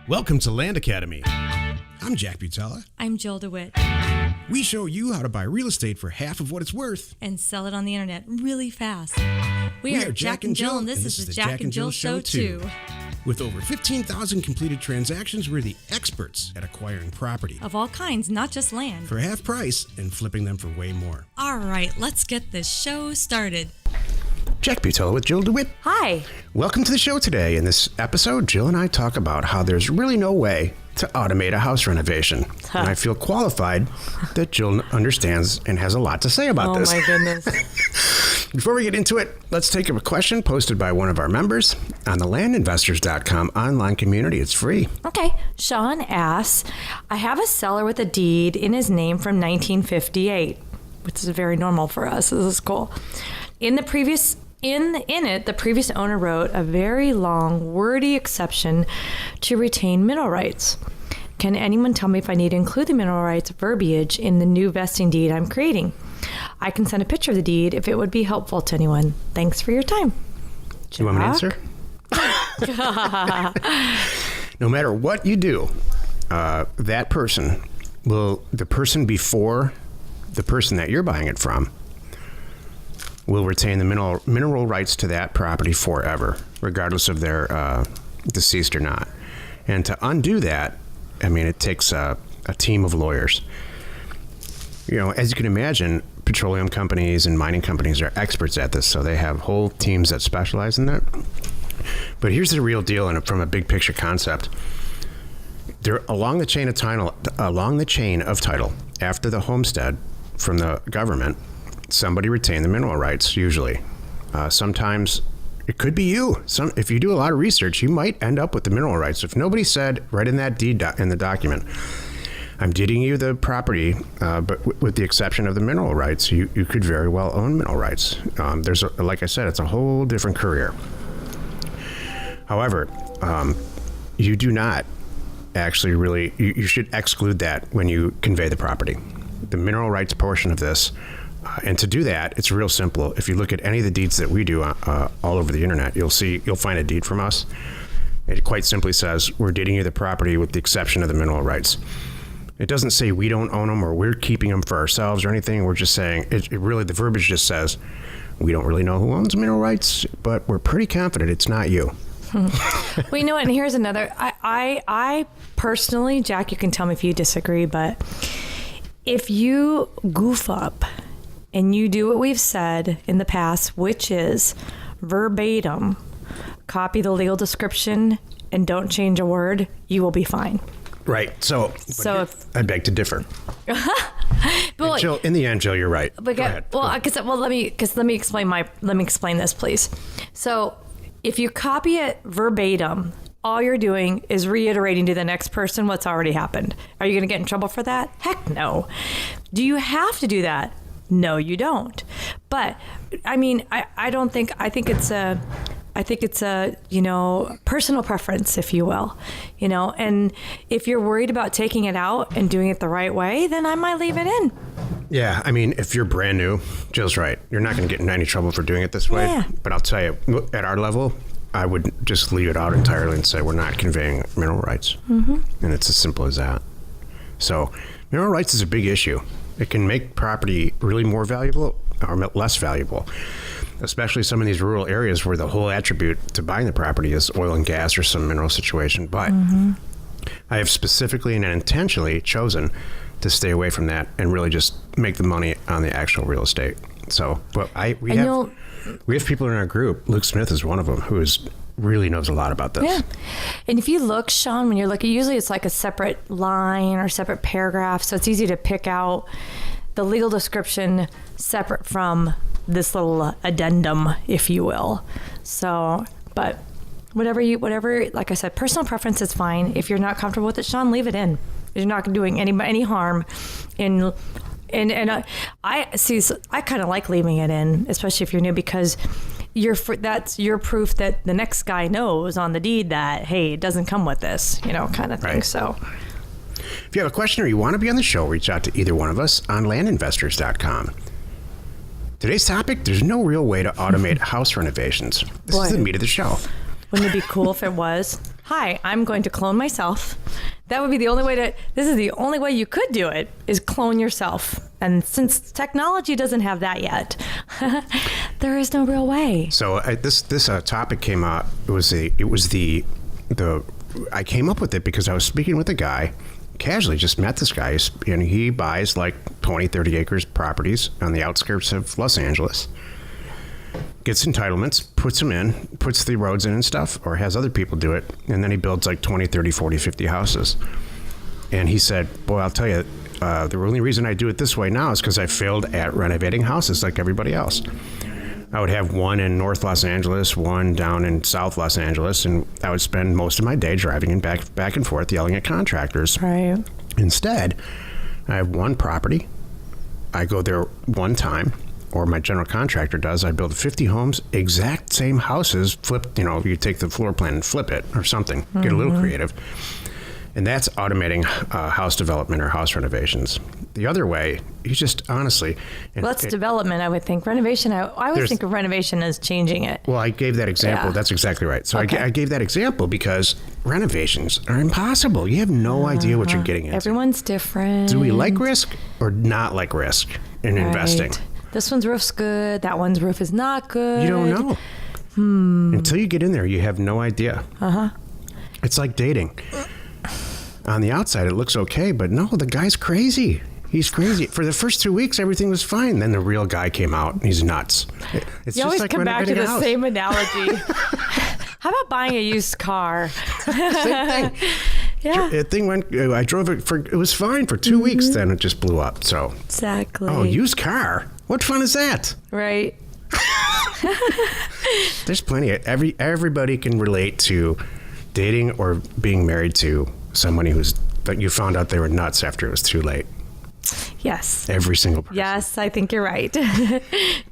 Welcome to Land Academy. I'm Jack Butala. I'm Jill DeWitt. We show you how to buy real estate for half of what it's worth. And sell it on the internet really fast. We are Jack and Jill, and this is the Jack and Jill Show too. With over 15,000 completed transactions, we're the experts at acquiring property. Of all kinds, not just land. For half price and flipping them for way more. All right, let's get this show started. Jack Butala with Jill DeWitt. Hi. Welcome to the show today. In this episode, Jill and I talk about how there's really no way to automate a house renovation. And I feel qualified that Jill understands and has a lot to say about this. Oh my goodness. Before we get into it, let's take a question posted by one of our members on the landinvestors.com online community. It's free. Okay. Sean asks, I have a seller with a deed in his name from 1958, which is very normal for us. This is cool. In it, the previous owner wrote a very long, wordy exception to retain mineral rights. Can anyone tell me if I need to include the mineral rights verbiage in the new vesting deed I'm creating? I can send a picture of the deed if it would be helpful to anyone. Thanks for your time. Do you want me to answer? No matter what you do, the person before the person that you're buying it from will retain the mineral rights to that property forever, regardless of their deceased or not. And to undo that, I mean, it takes a team of lawyers. You know, as you can imagine, petroleum companies and mining companies are experts at this, so they have whole teams that specialize in that. But here's the real deal, and from a big picture concept. Along the chain of title, after the homestead from the government, somebody retained the mineral rights, usually. Sometimes it could be you. If you do a lot of research, you might end up with the mineral rights. If nobody said right in that deed in the document, I'm deeding you the property, but with the exception of the mineral rights, you could very well own mineral rights. Like I said, it's a whole different career. However, you do not actually really, you should exclude that when you convey the property. The mineral rights portion of this, and to do that, it's real simple. If you look at any of the deeds that we do all over the internet, you'll find a deed from us. It quite simply says, we're deeding you the property with the exception of the mineral rights. It doesn't say we don't own them or we're keeping them for ourselves or anything. We're just saying, the verbiage just says, we don't really know who owns mineral rights, but we're pretty confident it's not you. Well, you know what? And here's another. I personally, Jack, you can tell me if you disagree, but if you goof up and you do what we've said in the past, which is verbatim, copy the legal description and don't change a word, you will be fine. Right. So I beg to differ. But Jill, in the end, Jill, you're right. But go ahead. Let me explain this, please. So if you copy it verbatim, all you're doing is reiterating to the next person what's already happened. Are you going to get in trouble for that? Heck no. Do you have to do that? No, you don't. But I mean, I think it's a personal preference, if you will, and if you're worried about taking it out and doing it the right way, then I might leave it in. Yeah. I mean, if you're brand new, Jill's right. You're not going to get in any trouble for doing it this way. Yeah. But I'll tell you, at our level, I would just leave it out entirely and say we're not conveying mineral rights. Mm-hmm. And it's as simple as that. So mineral rights is a big issue. It can make property really more valuable or less valuable, especially some of these rural areas where the whole attribute to buying the property is oil and gas or some mineral situation. But I have specifically and intentionally chosen to stay away from that and really just make the money on the actual real estate. So, but we have people in our group. Luke Smith is one of them who really knows a lot about this. Yeah. And if you look, Sean, when you're looking, usually it's like a separate line or separate paragraph. So it's easy to pick out the legal description separate from this little addendum, if you will. So, but whatever, like I said, personal preference is fine. If you're not comfortable with it, Sean, leave it in. You're not doing any harm in. And I kind of like leaving it in, especially if you're new, because that's your proof that the next guy knows on the deed that, hey, it doesn't come with this, kind of thing. Right. So if you have a question or you want to be on the show, reach out to either one of us on landinvestors.com. Today's topic, there's no real way to automate house renovations. This is the meat of the show. Wouldn't it be cool if it was? hi, I'm going to clone myself. That would be the only way this is the only way you could do it, is clone yourself. And since technology doesn't have that yet, there is no real way. So this topic came out. I came up with it because I was speaking with a guy, casually just met this guy, and he buys like 20, 30 acres properties on the outskirts of Los Angeles, gets entitlements, puts them in, puts the roads in and stuff, or has other people do it, and then he builds like 20, 30, 40, 50 houses. And he said, boy, I'll tell you, the only reason I do it this way now is because I failed at renovating houses like everybody else. I would have one in North Los Angeles, one down in South Los Angeles, and I would spend most of my day driving and back and forth yelling at contractors. Right. Instead, I have one property. I go there one time, or my general contractor does. I build 50 homes, exact same houses, flipped, you take the floor plan and flip it or something, get a little creative. And that's automating house development or house renovations. The other way, you just honestly... That's development, I would think. Renovation, I always think of renovation as changing it. Well, I gave that example. Yeah. That's exactly right. So okay. I gave that example because renovations are impossible. You have no idea what you're getting into. Everyone's different. Do we like risk or not like risk in investing? This one's roof's good. That one's roof is not good. You don't know. Until you get in there, you have no idea. It's like dating. On the outside, it looks okay, but no, the guy's crazy. He's crazy. For the first 2 weeks, everything was fine. Then the real guy came out, and he's nuts. It's you just always like come back to the house. same analogy. How about buying a used car? Same thing. Yeah. The thing went. I drove it it was fine for 2 weeks. Then it just blew up. So exactly. Oh, used car. What fun is that? Right. There's plenty. Everybody can relate to dating or being married to somebody that you found out they were nuts after it was too late. Yes. Every single person. Yes, I think you're right.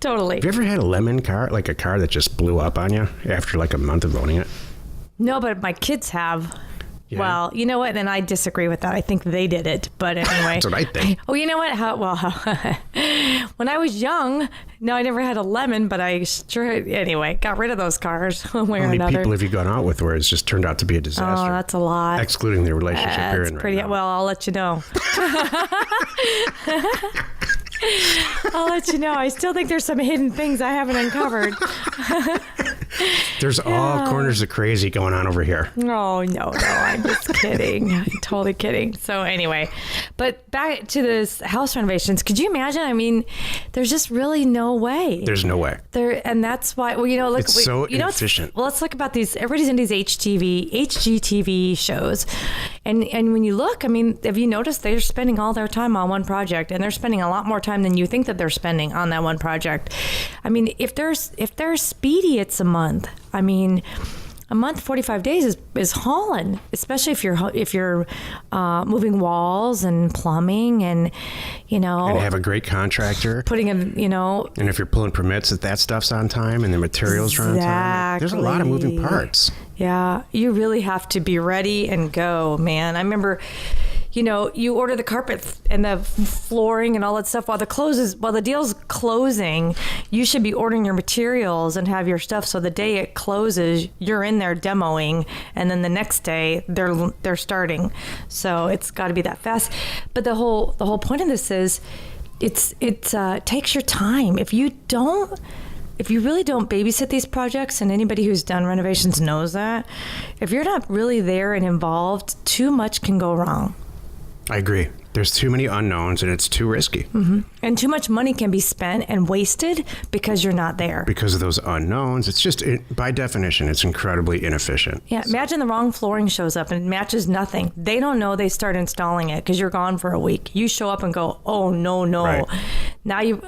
Totally. Have you ever had a lemon car, like a car that just blew up on you after like a month of owning it? No, but my kids have. Yeah. Well, you know what? And I disagree with that. I think they did it. But anyway. That's what I think. Oh, you know what? When I was young, no, I never had a lemon, but I sure, anyway, got rid of those cars one way or another. How many people have you gone out with where it's just turned out to be a disaster? Oh, that's a lot. Excluding the relationship you're in right now. Well, I'll let you know. I'll let you know. I still think there's some hidden things I haven't uncovered. There's all corners of crazy going on over here. Oh, no, I'm just kidding. I'm totally kidding. So anyway, but back to this house renovations. Could you imagine? I mean, there's just really no way. There's no way. And that's why, well, look. It's so inefficient. Well, let's look about these. Everybody's in these HGTV shows. And when you look, I mean, have you noticed they're spending all their time on one project, and they're spending a lot more time than you think that they're spending on that one project. I mean, if they're speedy, it's a month. I mean, a month, 45 days is hauling, especially if you're moving walls and plumbing and and have a great contractor putting in and if you're pulling permits that stuff's on time and the materials are on time. There's a lot of moving parts. Yeah, you really have to be ready and go, man. I remember you order the carpet and the flooring and all that stuff while the deal's closing. You should be ordering your materials and have your stuff so the day it closes, you're in there demoing, and then the next day they're starting. So it's got to be that fast. But the whole point of this is, it takes your time. If you really don't babysit these projects, and anybody who's done renovations knows that, if you're not really there and involved, too much can go wrong. I agree. There's too many unknowns and it's too risky. Mm-hmm. And too much money can be spent and wasted because you're not there. Because of those unknowns. It's just, by definition, it's incredibly inefficient. Yeah. Imagine the wrong flooring shows up and it matches nothing. They don't know they start installing it because you're gone for a week. You show up and go, oh, no. Right. Now you've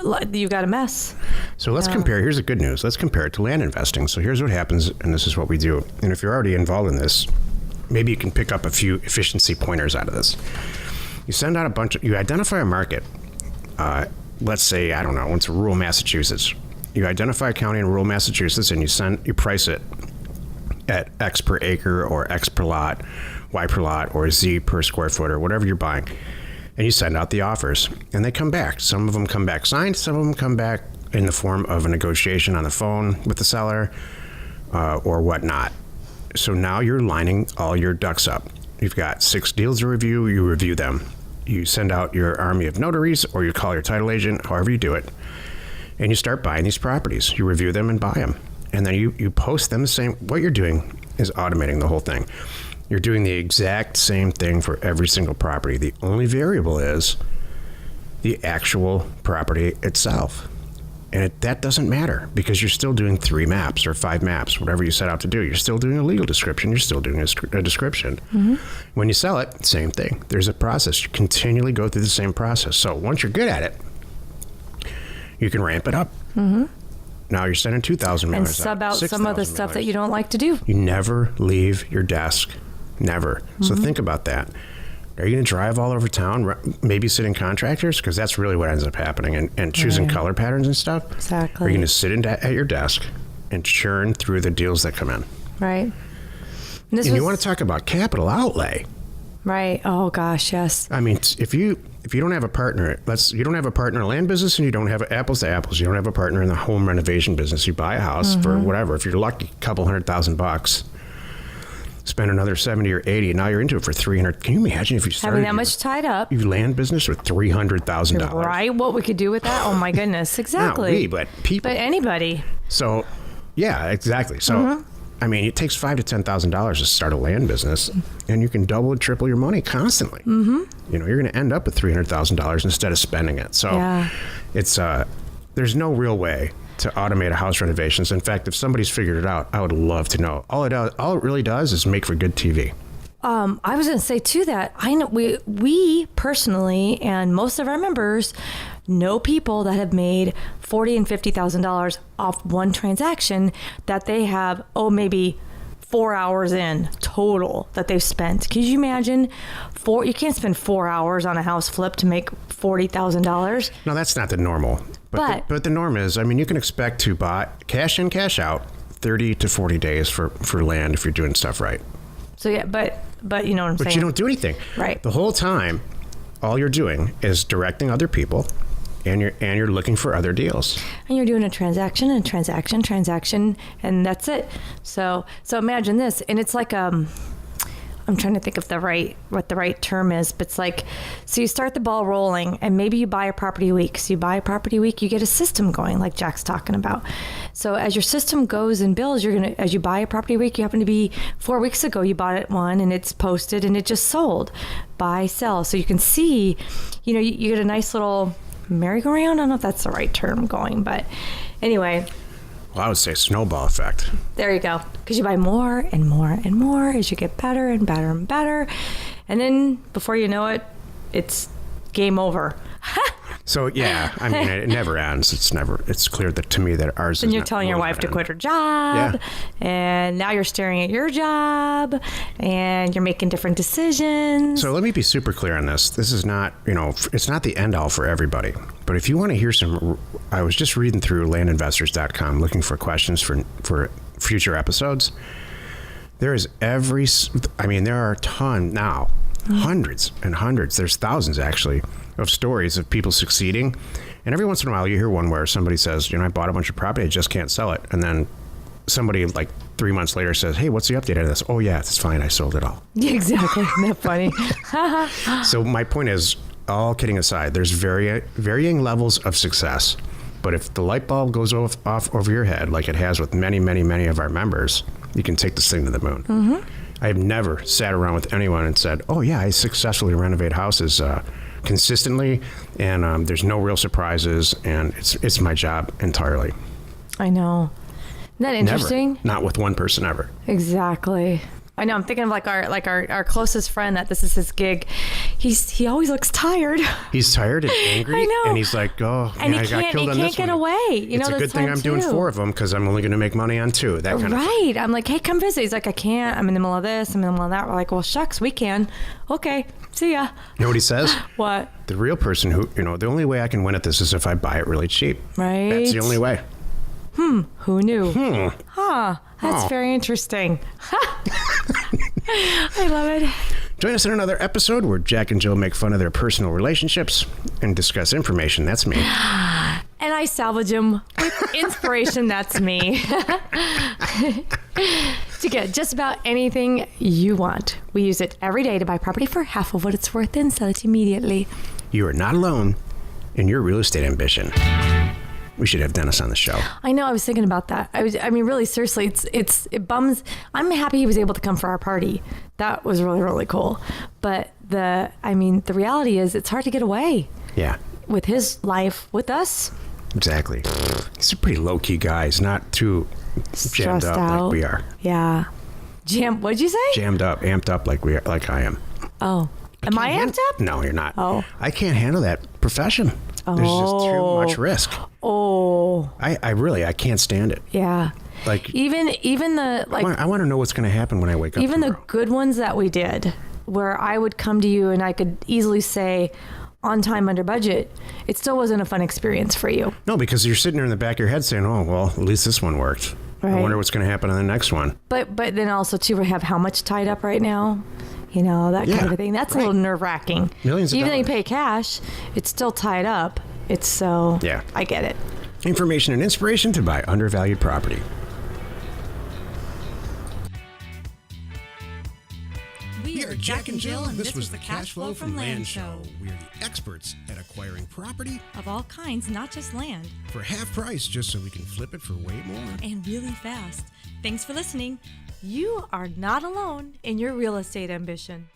got a mess. So let's compare. Here's the good news. Let's compare it to land investing. So here's what happens, and this is what we do. And if you're already involved in this, maybe you can pick up a few efficiency pointers out of this. You send out you identify a market. Let's say, I don't know, it's rural Massachusetts. You identify a county in rural Massachusetts and you price it at X per acre or X per lot, Y per lot, or Z per square foot, or whatever you're buying. And you send out the offers and they come back. Some of them come back signed. Some of them come back in the form of a negotiation on the phone with the seller or whatnot. So now you're lining all your ducks up. You've got 6 deals to review. You review them. You send out your army of notaries, or you call your title agent, however you do it, and you start buying these properties. You review them and buy them. And then you post them the same. What you're doing is automating the whole thing. You're doing the exact same thing for every single property. The only variable is the actual property itself. And that doesn't matter because you're still doing 3 maps or 5 maps, whatever you set out to do. You're still doing a legal description. You're still doing a description. Mm-hmm. When you sell it, same thing. There's a process. You continually go through the same process. So once you're good at it, you can ramp it up. Mm-hmm. Now you're sending 2,000 mailers and sub out some of the stuff that you don't like to do. You never leave your desk. Never. Mm-hmm. So think about that. Are you going to drive all over town, babysitting contractors? Because that's really what ends up happening, and choosing color patterns and stuff. Exactly. Are you going to sit at your desk and churn through the deals that come in? Right. And you want to talk about capital outlay. Right. Oh, gosh, yes. I mean, if you don't have a partner, you don't have a partner in the land business, and you don't have apples to apples. You don't have a partner in the home renovation business. You buy a house for whatever. If you're lucky, a couple $100,000. Spend another 70 or 80, now you're into it for 300. Can you imagine if you started having that much tied up? Your land business with $300,000. Right, what we could do with that? Oh my goodness, exactly. Not we, but people. But anybody. So, yeah, exactly. So, I mean, it takes $5,000 to $10,000 to start a land business, and you can double and triple your money constantly. Mm-hmm. You know, you're going to end up with $300,000 instead of spending it. So, it's there's no real way to automate a house renovations. In fact, if somebody's figured it out, I would love to know. All it really does is make for good TV. I was going to say too that I know we personally and most of our members know people that have made $40,000 and $50,000 off one transaction that they have maybe 4 hours in total that they've spent. Can you imagine? You can't spend 4 hours on a house flip to make $40,000. No, that's not the normal. But the norm is, I mean, you can expect to buy cash in, cash out, 30 to 40 days for land if you're doing stuff right. So yeah, but you know what I'm saying. But you don't do anything. Right. The whole time, all you're doing is directing other people, and you're looking for other deals. And you're doing a transaction, and that's it. So imagine this, and it's like I'm trying to think of what the right term is, but it's like, so you start the ball rolling, and maybe you buy a property a week. So you buy a property a week, you get a system going, like Jack's talking about. So as your system goes and builds, as you buy a property a week, you happen to be 4 weeks ago, you bought it one, and it's posted, and it just sold. Buy, sell. So you can see, you get a nice little merry-go-round. I don't know if that's the right term going, but anyway. Well, I would say snowball effect. There you go. Because you buy more and more and more as you get better and better and better. And then before you know it, it's game over. So, yeah, I mean, it never ends. It's clear that to me that ours is. And you're telling your wife to quit her job. Yeah. And now you're staring at your job. And you're making different decisions. So let me be super clear on this. This is not, it's not the end all for everybody. But if you want to hear I was just reading through landinvestors.com looking for questions for future episodes. There is there are a ton now. Hundreds and hundreds. There's thousands, actually, of stories of people succeeding. And every once in a while, you hear one where somebody says, I bought a bunch of property, I just can't sell it. And then somebody like 3 months later says, hey, what's the update on this? Oh, yeah, it's fine. I sold it all. Yeah, exactly. Isn't that funny? So my point is, all kidding aside, there's varying levels of success. But if the light bulb goes off over your head, like it has with many, many, many of our members, you can take this thing to the moon. Mm-hmm. I have never sat around with anyone and said, oh, yeah, I successfully renovate houses consistently, and there's no real surprises, and it's my job entirely. I know. Isn't that interesting? Never. Not with one person ever. Exactly. I know. I'm thinking of our closest friend that this is his gig. He always looks tired. He's tired and angry. I know. And he's like, oh, and I got killed on this one. He can't get away. It's a good thing I'm doing 4 of them because I'm only going to make money on 2. That kind of thing. Right. I'm like, hey, come visit. He's like, I can't. I'm in the middle of this. I'm in the middle of that. We're like, well, shucks, we can. Okay. See ya. You know what he says? What? The real person who, the only way I can win at this is if I buy it really cheap. Right. That's the only way. Who knew? Huh. That's very interesting. I love it. Join us in another episode where Jack and Jill make fun of their personal relationships and discuss information. That's me. And I salvage them with inspiration. That's me. to get just about anything you want. We use it every day to buy property for half of what it's worth and sell it immediately. You are not alone in your real estate ambition. We should have Dennis on the show. I know. I was thinking about that. I mean, really, seriously, it bums. I'm happy he was able to come for our party. That was really, really cool. But the reality is it's hard to get away. Yeah. With his life, with us. Exactly. He's a pretty low-key guy. He's not too jammed up out. like we are. Yeah. What'd you say? Jammed up, amped up like I am. Oh. Am I amped up? No, you're not. Oh. I can't handle that profession. There's just too much risk. Oh. I can't stand it. Yeah. Like even the I want to know what's going to happen when I wake up. Even tomorrow. the good ones that we did, where I would come to you and I could easily say on time, under budget, it still wasn't a fun experience for you. No, because you're sitting there in the back of your head saying, "Oh, well, at least this one worked. Right. I wonder what's going to happen on the next one." But then also too, we have how much tied up right now. You know, that kind of a thing. That's a little nerve-wracking. Millions of Even though you dollars. pay cash, it's still tied up. It's so... Yeah. I get it. Information and inspiration to buy undervalued property. We are Jack and Jill, and this was the Cash Flow from Land Show. We are the experts at acquiring property Of all kinds, not just land, for half price just so we can flip it for way more. and really fast. Thanks for listening. You are not alone in your real estate ambition.